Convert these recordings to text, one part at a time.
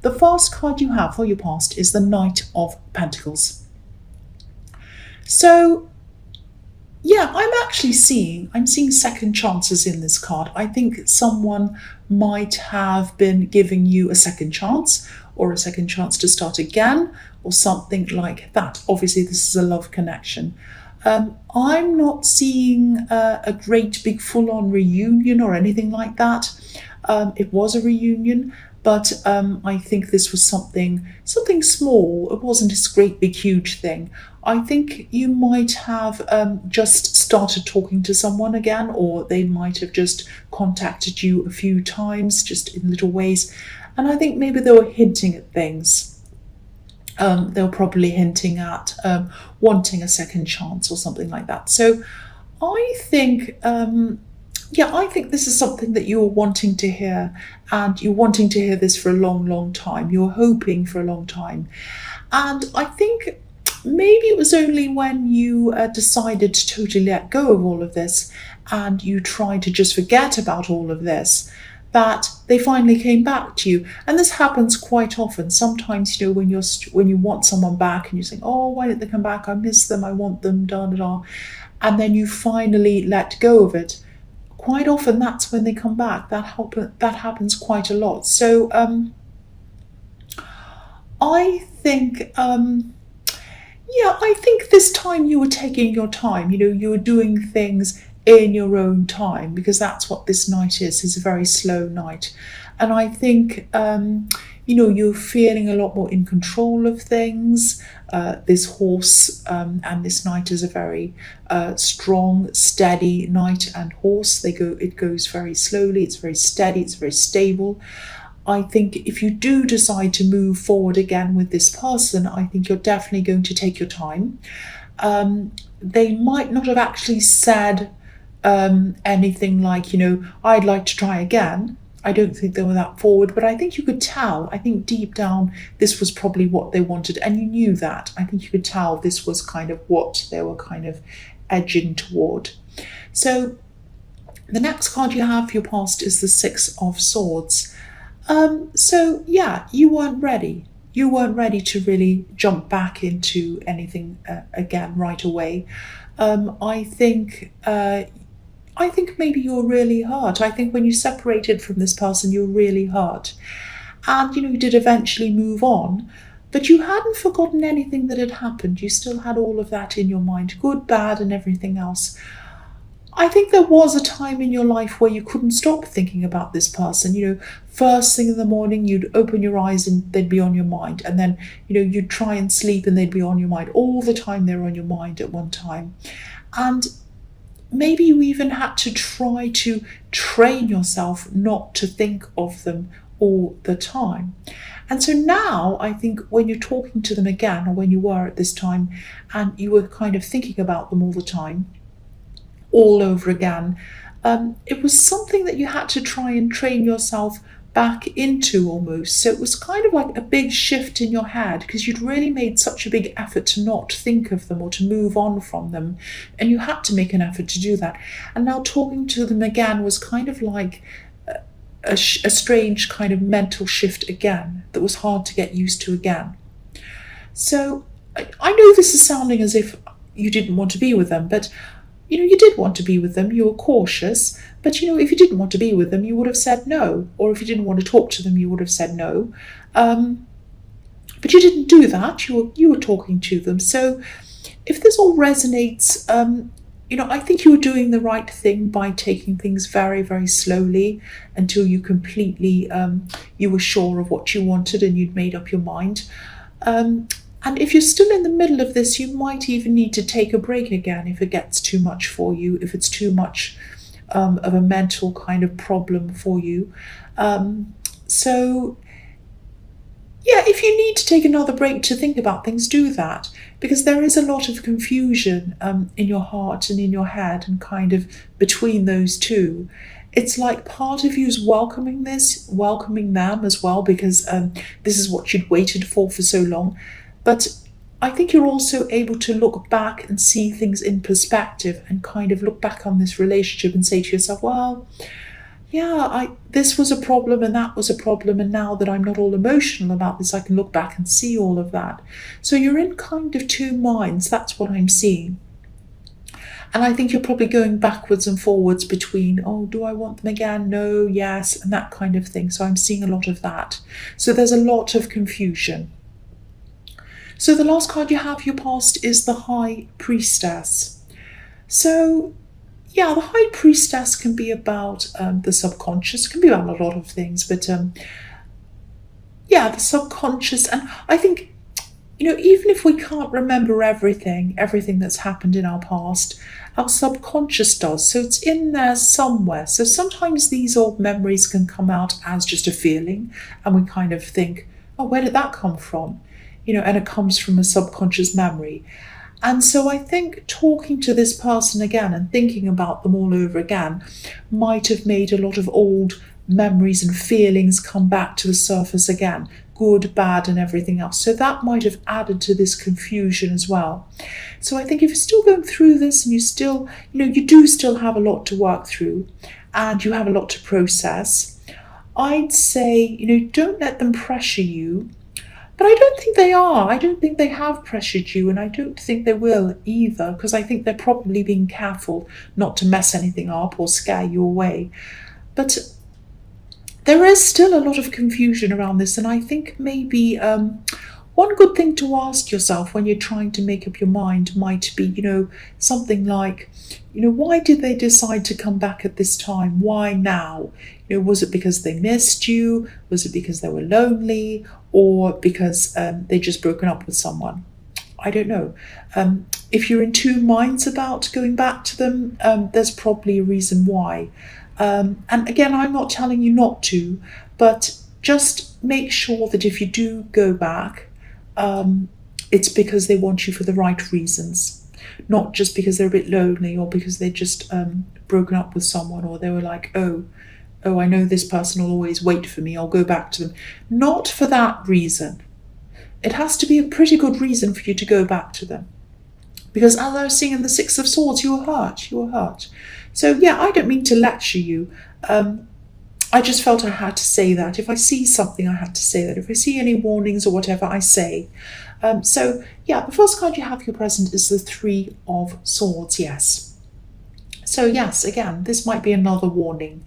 the first card you have for your past is the Knight of Pentacles. So yeah, I'm seeing second chances in this card. I think someone might have been giving you a second chance, or a second chance to start again, or something like that. Obviously, this is a love connection. I'm not seeing a great big full-on reunion or anything like that. It was a reunion, but I think this was something small. It wasn't this great big huge thing. I think you might have just started talking to someone again, or they might have just contacted you a few times, just in little ways. And I think maybe they were hinting at things. They were probably hinting at wanting a second chance or something like that. So I think, I think this is something that you're wanting to hear, and you're wanting to hear this for a long, long time. You're hoping for a long time. And I think maybe it was only when you decided to totally let go of all of this, and you tried to just forget about all of this, that they finally came back to you. And this happens quite often. Sometimes, when you want someone back and you're saying, oh, why didn't they come back? I miss them, I want them, da. And then you finally let go of it. Quite often that's when they come back. That happens quite a lot. So I think I think this time you were taking your time. You were doing things in your own time, because that's what this night is. It's a very slow night. And I think, you're feeling a lot more in control of things. This horse and this knight is a very strong, steady knight and horse. It goes very slowly. It's very steady. It's very stable. I think if you do decide to move forward again with this person, I think you're definitely going to take your time. They might not have actually said anything like, I'd like to try again. I don't think they were that forward, but I think you could tell. I think deep down, this was probably what they wanted, and you knew that. I think you could tell this was kind of what they were kind of edging toward. So the next card you have for your past is the Six of Swords. So yeah, you weren't ready. You weren't ready to really jump back into anything again right away. I think maybe you're really hurt. I think when you separated from this person, you're really hurt. And, you did eventually move on, but you hadn't forgotten anything that had happened. You still had all of that in your mind, good, bad, and everything else. I think there was a time in your life where you couldn't stop thinking about this person. First thing in the morning, you'd open your eyes and they'd be on your mind. And then, you'd try and sleep and they'd be on your mind. All the time they were on your mind at one time. And maybe you even had to try to train yourself not to think of them all the time. And so now I think when you're talking to them again, or when you were at this time, and you were kind of thinking about them all the time, all over again, it was something that you had to try and train yourself back into almost. So it was kind of like a big shift in your head, because you'd really made such a big effort to not think of them or to move on from them, and you had to make an effort to do that. And now talking to them again was kind of like a strange kind of mental shift again that was hard to get used to again. So I know this is sounding as if you didn't want to be with them, but you did want to be with them. You were cautious, but if you didn't want to be with them, you would have said no. Or if you didn't want to talk to them, you would have said no. But you didn't do that. You were talking to them. So if this all resonates, I think you were doing the right thing by taking things very, very slowly until you completely, you were sure of what you wanted and you'd made up your mind. And if you're still in the middle of this, you might even need to take a break again if it gets too much for you, if it's too much of a mental kind of problem for you. So, yeah, if you need to take another break to think about things, do that, because there is a lot of confusion in your heart and in your head, and kind of between those two. It's like part of you is welcoming them as well, because this is what you'd waited for so long. But I think you're also able to look back and see things in perspective, and kind of look back on this relationship and say to yourself, well, yeah, this was a problem and that was a problem, and now that I'm not all emotional about this, I can look back and see all of that. So you're in kind of two minds. That's what I'm seeing. And I think you're probably going backwards and forwards between, oh, do I want them again? No, yes, and that kind of thing. So I'm seeing a lot of that. So there's a lot of confusion. So the last card you have, your past, is the High Priestess. So yeah, the High Priestess can be about the subconscious, can be about a lot of things, but yeah, the subconscious. And I think, even if we can't remember everything that's happened in our past, our subconscious does. So it's in there somewhere. So sometimes these old memories can come out as just a feeling, and we kind of think, oh, where did that come from? And it comes from a subconscious memory. And so I think talking to this person again and thinking about them all over again might have made a lot of old memories and feelings come back to the surface again, good, bad, and everything else. So that might have added to this confusion as well. So I think if you're still going through this and you do still have a lot to work through and you have a lot to process, I'd say, don't let them pressure you. But I don't think they are. I don't think they have pressured you, and I don't think they will either, because I think they're probably being careful not to mess anything up or scare you away. But there is still a lot of confusion around this, and I think maybe one good thing to ask yourself when you're trying to make up your mind might be, something like, why did they decide to come back at this time? Why now? Was it because they missed you? Was it because they were lonely? Or because they just broken up with someone? I don't know. If you're in two minds about going back to them, there's probably a reason why. And again, I'm not telling you not to, but just make sure that if you do go back, it's because they want you for the right reasons, not just because they're a bit lonely or because they just broken up with someone, or they were like, oh, I know this person will always wait for me, I'll go back to them. Not for that reason. It has to be a pretty good reason for you to go back to them. Because as I was seeing in the Six of Swords, you were hurt. So yeah, I don't mean to lecture you. I just felt I had to say that. If I see something, I had to say that. If I see any warnings or whatever, I say. So yeah, the first card you have your present is the Three of Swords, yes. So yes, again, this might be another warning.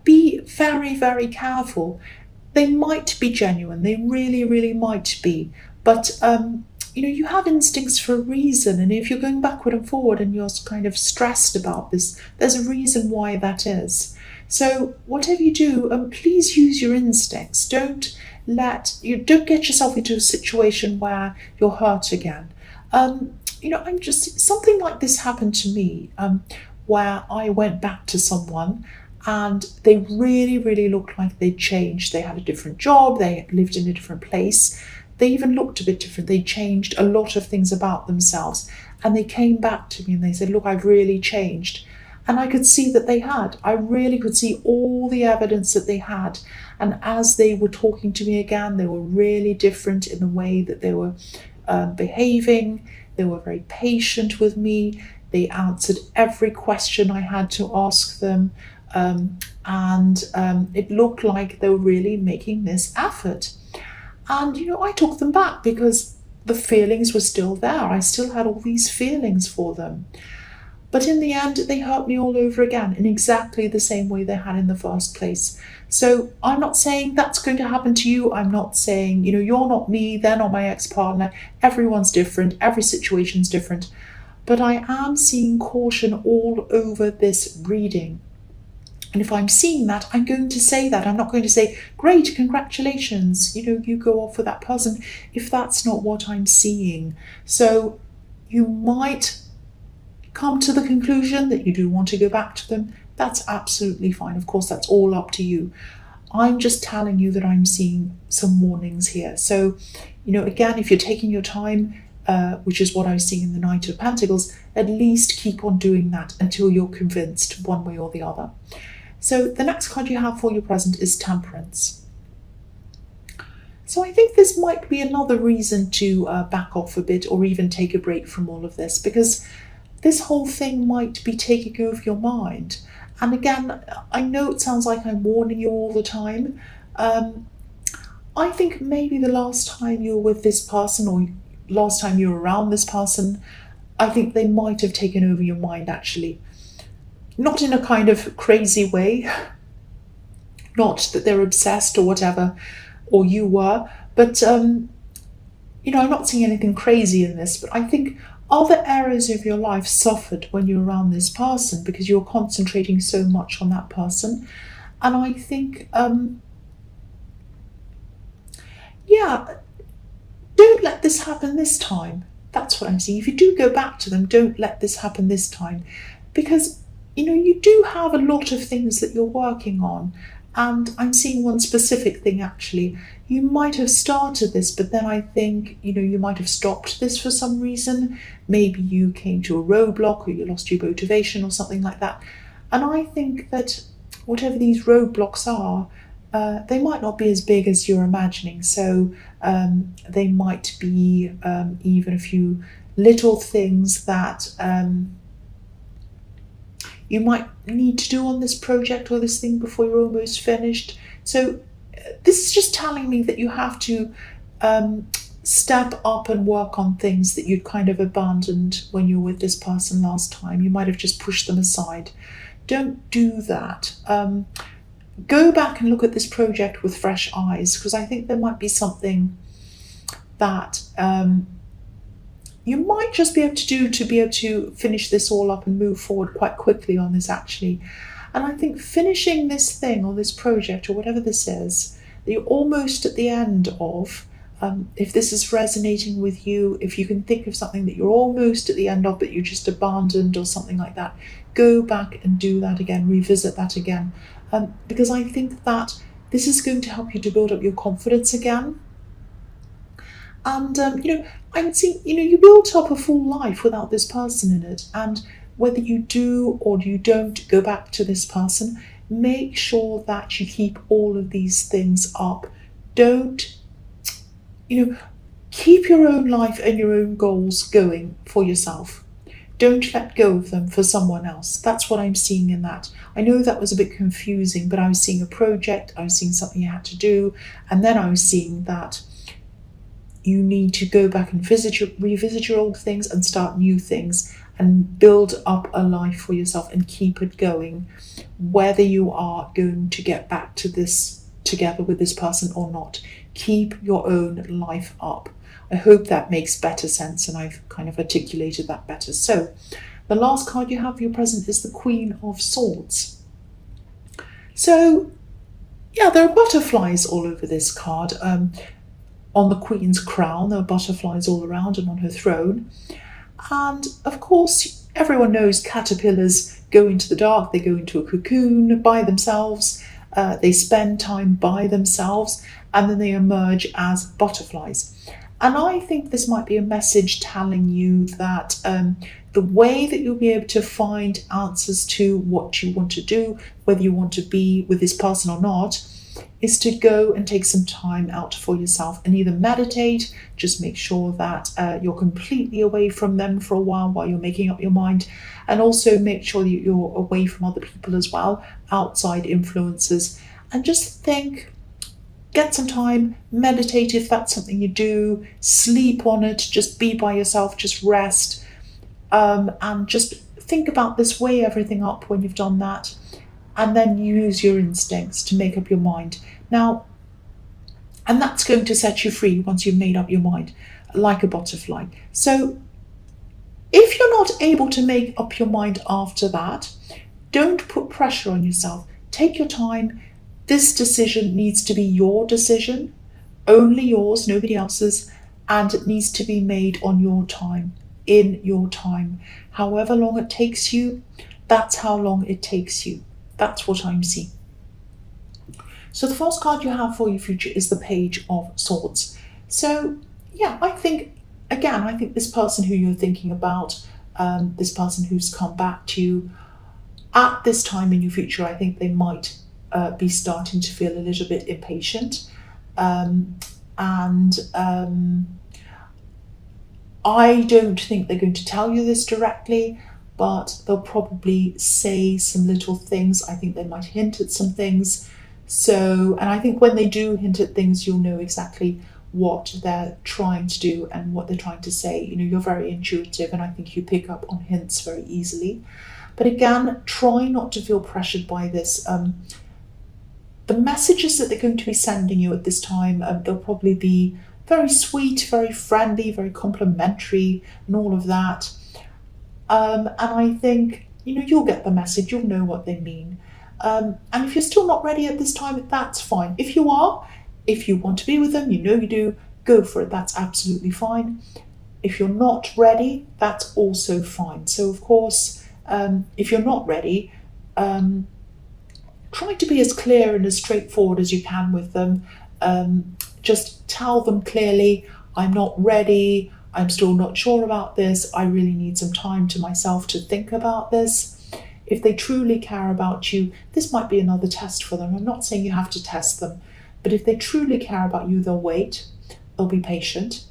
Be very, very careful. They might be genuine. They really, really might be. But, you have instincts for a reason. And if you're going backward and forward and you're kind of stressed about this, there's a reason why that is. So whatever you do, please use your instincts. Don't get yourself into a situation where you're hurt again. Something like this happened to me. Where I went back to someone and they really, really looked like they'd changed. They had a different job, they lived in a different place, they even looked a bit different. They changed a lot of things about themselves. And they came back to me and they said, look, I've really changed. And I could see that they had. I really could see all the evidence that they had. And as they were talking to me again, they were really different in the way that they were behaving. They were very patient with me. They answered every question I had to ask them. It looked like they were really making this effort. And, I took them back because the feelings were still there. I still had all these feelings for them. But in the end, they hurt me all over again in exactly the same way they had in the first place. So I'm not saying that's going to happen to you. I'm not saying, you're not me, they're not my ex-partner. Everyone's different. Every situation's different. But I am seeing caution all over this reading. And if I'm seeing that, I'm going to say that. I'm not going to say, great, congratulations, you go off with that person, if that's not what I'm seeing. So you might come to the conclusion that you do want to go back to them. That's absolutely fine. Of course, that's all up to you. I'm just telling you that I'm seeing some warnings here. So, again, if you're taking your time, which is what I see in the Knight of Pentacles, at least keep on doing that until you're convinced one way or the other. So the next card you have for your present is Temperance. So I think this might be another reason to back off a bit or even take a break from all of this, because this whole thing might be taking over your mind. And again, I know it sounds like I'm warning you all the time. Um, I think maybe the last time you were with this person, or last time you were around this person, I think they might have taken over your mind actually. Not in a kind of crazy way, not that they're obsessed or whatever, or you were, but I'm not seeing anything crazy in this, but I think other areas of your life suffered when you're around this person because you're concentrating so much on that person. And I think, yeah, don't let this happen this time. That's what I'm seeing. If you do go back to them, don't let this happen this time. Because, you do have a lot of things that you're working on. And I'm seeing one specific thing actually. You might have started this, but then I think, you might have stopped this for some reason. Maybe you came to a roadblock or you lost your motivation or something like that. And I think that whatever these roadblocks are, they might not be as big as you're imagining. So they might be even a few little things that you might need to do on this project or this thing before you're almost finished. So this is just telling me that you have to step up and work on things that you'd kind of abandoned when you were with this person last time. You might have just pushed them aside. Don't do that. Go back and look at this project with fresh eyes, because I think there might be something that you might just be able to do to be able to finish this all up and move forward quite quickly on this actually. And I think finishing this thing or this project or whatever this is, that you're almost at the end of, if this is resonating with you, if you can think of something that you're almost at the end of but you just abandoned or something like that, go back and do that again, revisit that again. Because I think that this is going to help you to build up your confidence again. And, I'm seeing, you built up a full life without this person in it. And whether you do or you don't go back to this person, make sure that you keep all of these things up. Don't, keep your own life and your own goals going for yourself. Don't let go of them for someone else. That's what I'm seeing in that. I know that was a bit confusing, but I was seeing a project, I was seeing something you had to do, and then I was seeing that you need to go back and revisit your old things and start new things and build up a life for yourself and keep it going, whether you are going to get back to this together with this person or not. Keep your own life up. I hope that makes better sense and I've kind of articulated that better. So the last card you have for your present is the Queen of Swords. So yeah, there are butterflies all over this card. On the Queen's crown, there are butterflies all around and on her throne. And of course, everyone knows caterpillars go into the dark, they go into a cocoon by themselves, they spend time by themselves, and then they emerge as butterflies. And I think this might be a message telling you that the way that you'll be able to find answers to what you want to do, whether you want to be with this person or not, is to go and take some time out for yourself and either meditate, just make sure that you're completely away from them for a while you're making up your mind, and also make sure that you're away from other people as well, outside influences, and just think, get some time, meditate if that's something you do, sleep on it, just be by yourself, just rest, and just think about this, weigh everything up when you've done that, and then use your instincts to make up your mind. Now, and that's going to set you free once you've made up your mind, like a butterfly. So if you're not able to make up your mind after that, don't put pressure on yourself. Take your time. This decision needs to be your decision, only yours, nobody else's, and it needs to be made on your time, in your time. However long it takes you, that's how long it takes you. That's what I'm seeing. So the first card you have for your future is the Page of Swords. So yeah, I think this person who you're thinking about, this person who's come back to you at this time in your future, I think they might be starting to feel a little bit impatient. I don't think they're going to tell you this directly. but they'll probably say some little things. I think they might hint at some things. So, and I think when they do hint at things, you'll know exactly what they're trying to do and what they're trying to say. You know, you're very intuitive, and I think you pick up on hints very easily. But again, try not to feel pressured by this. The messages that they're going to be sending you at this time, they'll probably be very sweet, very friendly, very complimentary, and all of that. And I think, you know, you'll get the message, you'll know what they mean. And if you're still not ready at this time, that's fine. If you are, if you want to be with them, you know you do, go for it. That's absolutely fine. If you're not ready, that's also fine. So, of course, if you're not ready, try to be as clear and as straightforward as you can with them. Just tell them clearly, I'm not ready, I'm still not sure about this, I really need some time to myself to think about this. If they truly care about you, this might be another test for them. I'm not saying you have to test them, but if they truly care about you, they'll wait, they'll be patient.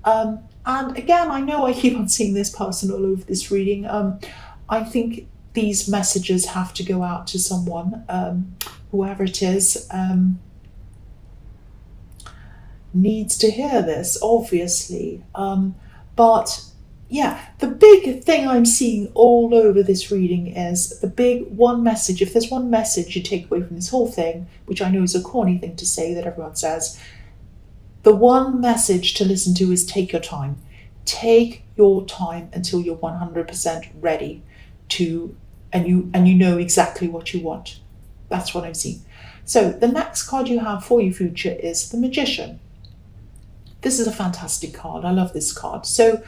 And again, I know I keep on seeing this person all over this reading. I think these messages have to go out to someone, whoever it is, needs to hear this, obviously. But yeah, the big thing I'm seeing all over this reading is the big one message. If there's one message you take away from this whole thing, which I know is a corny thing to say that everyone says, the one message to listen to is take your time. Take your time until you're 100% ready to, and you know exactly what you want. That's what I'm seeing. So the next card you have for your future is the Magician. This is a fantastic card. I love this card. So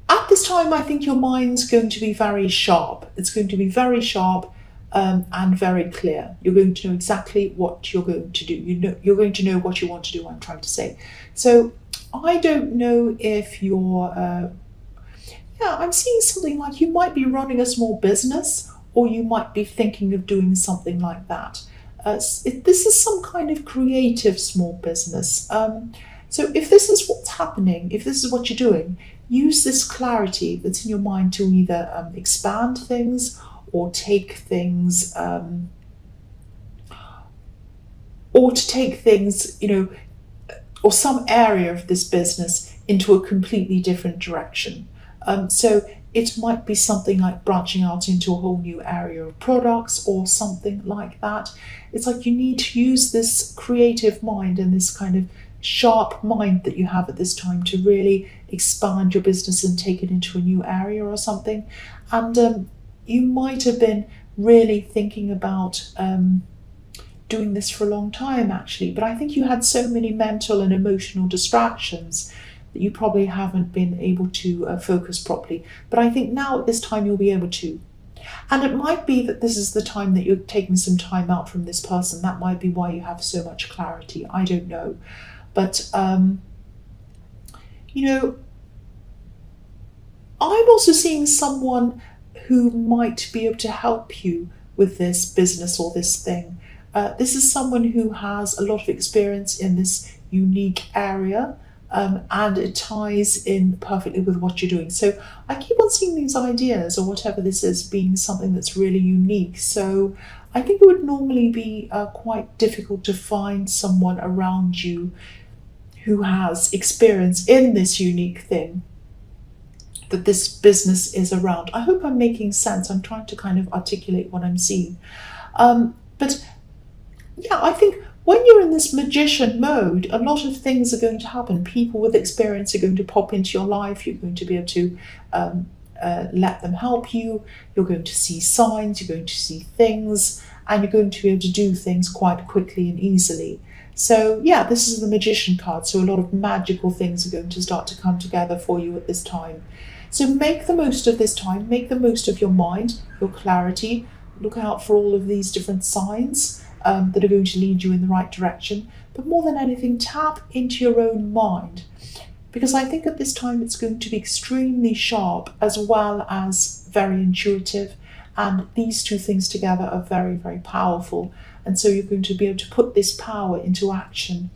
at this time, I think your mind's going to be very sharp. It's going to be very sharp and very clear. You're going to know exactly what you're going to do. You're going to know what you want to do, I'm trying to say. So I don't know if you're, I'm seeing something like you might be running a small business, or you might be thinking of doing something like that. This is some kind of creative small business. So if this is what's happening, if this is what you're doing, use this clarity that's in your mind to either expand things or take things, you know, or some area of this business into a completely different direction. So it might be something like branching out into a whole new area of products or something like that. It's like you need to use this creative mind and this kind of sharp mind that you have at this time to really expand your business and take it into a new area or something. And you might have been really thinking about doing this for a long time, actually, but I think you had so many mental and emotional distractions that you probably haven't been able to focus properly. But I think now at this time you'll be able to. And it might be that this is the time that you're taking some time out from this person. That might be why you have so much clarity. I don't know. But, you know, I'm also seeing someone who might be able to help you with this business or this thing. This is someone who has a lot of experience in this unique area, and it ties in perfectly with what you're doing. So I keep on seeing these ideas or whatever this is being something that's really unique. So I think it would normally be quite difficult to find someone around you who has experience in this unique thing that this business is around. I hope I'm making sense. I'm trying to kind of articulate what I'm seeing. But yeah, I think when you're in this magician mode, a lot of things are going to happen. People with experience are going to pop into your life. You're going to be able to let them help you. You're going to see signs, you're going to see things, and you're going to be able to do things quite quickly and easily. So yeah, this is the Magician card. So a lot of magical things are going to start to come together for you at this time. So make the most of this time. Make the most of your mind, your clarity. Look out for all of these different signs that are going to lead you in the right direction. But more than anything, tap into your own mind. Because I think at this time it's going to be extremely sharp as well as very intuitive. And these two things together are very, very powerful. And so you're going to be able to put this power into action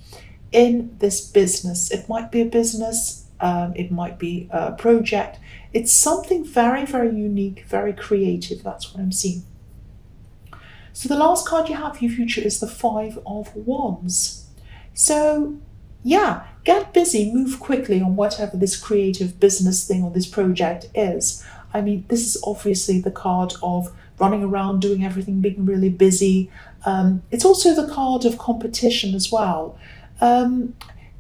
in this business. It might be a business It might be a project. It's something very, very unique, very creative. That's what I'm seeing. So the last card you have for your future is the Five of Wands. So yeah, get busy, move quickly on whatever this creative business thing or this project is. I mean, this is obviously the card of running around, doing everything, being really busy. It's also the card of competition as well.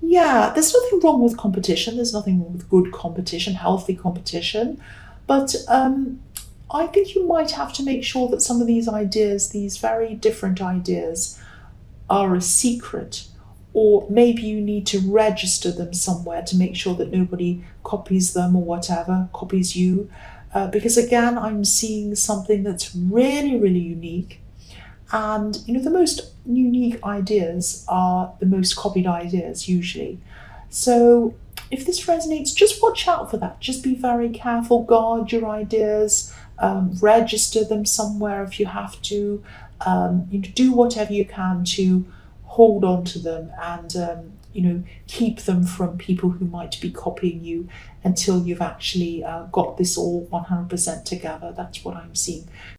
Yeah, there's nothing wrong with competition. There's nothing wrong with good competition, healthy competition. But I think you might have to make sure that some of these ideas, these very different ideas, are a secret, or maybe you need to register them somewhere to make sure that nobody copies them or whatever, copies you. Because again, I'm seeing something that's really, really unique. And the most unique ideas are the most copied ideas usually. So if this resonates, just watch out for that. Just be very careful, guard your ideas, register them somewhere if you have to. Do whatever you can to hold on to them and keep them from people who might be copying you until you've actually got this all 100% together. That's what I'm seeing.